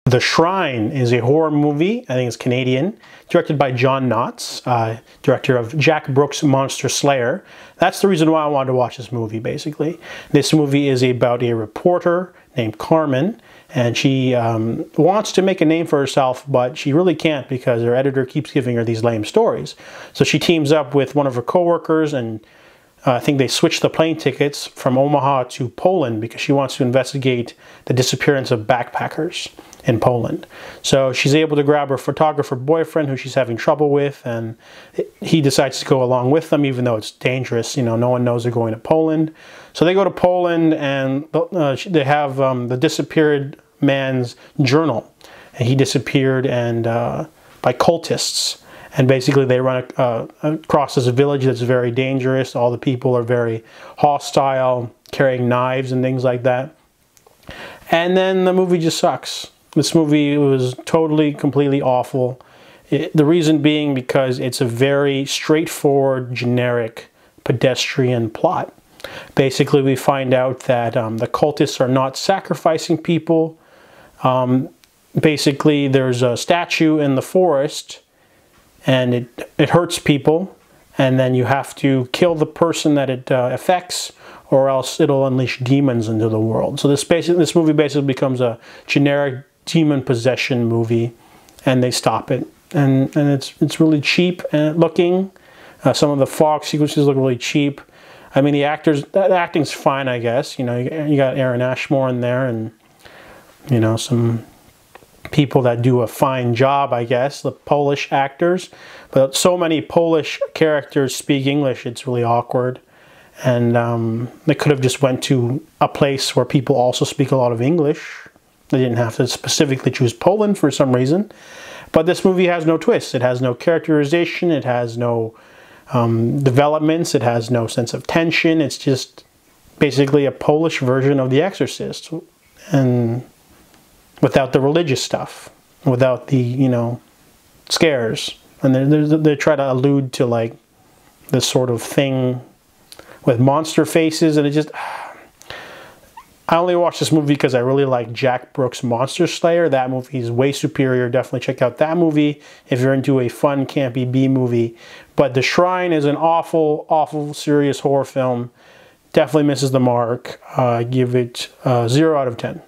The Shrine is a horror movie, I think it's Canadian, directed by John Knotts, director of Jack Brooks' Monster Slayer. That's the reason why I wanted to watch this movie, basically. This movie is about a reporter named Carmen, and she wants to make a name for herself, but she really can't because her editor keeps giving her these lame stories. So she teams up with one of her coworkers, and I think they switch the plane tickets from Omaha to Poland because she wants to investigate the disappearance of backpackers in Poland. So she's able to grab her photographer boyfriend who she's having trouble with, and he decides to go along with them even though it's dangerous. You know, no one knows they're going to Poland. So they go to Poland, and they have the disappeared man's journal. And he disappeared by cultists. And basically they run across this village that's very dangerous. All the people are very hostile, carrying knives and things like that. And then the movie just sucks. This movie was totally, completely awful. The reason being because it's a very straightforward, generic, pedestrian plot. Basically, we find out that the cultists are not sacrificing people. Basically, there's a statue in the forest, and it hurts people, and then you have to kill the person that it affects, or else it'll unleash demons into the world. So this movie basically becomes a generic demon possession movie, and they stop it. And it's really cheap looking. Some of the fog sequences look really cheap. I mean, the acting's fine, I guess. You know, you got Aaron Ashmore in there, and you know, some people that do a fine job, I guess, the Polish actors. But so many Polish characters speak English, it's really awkward. And they could have just went to a place where people also speak a lot of English. They didn't have to specifically choose Poland for some reason. But this movie has no twists. It has no characterization. It has no developments. It has no sense of tension. It's just basically a Polish version of The Exorcist. And without the religious stuff, without the, you know, scares. And they try to allude to like this sort of thing with monster faces, and it just... I only watched this movie because I really like Jack Brooks' Monster Slayer. That movie is way superior. Definitely check out that movie if you're into a fun, campy B movie. But The Shrine is an awful, awful, serious horror film. Definitely misses the mark. I give it 0 out of 10.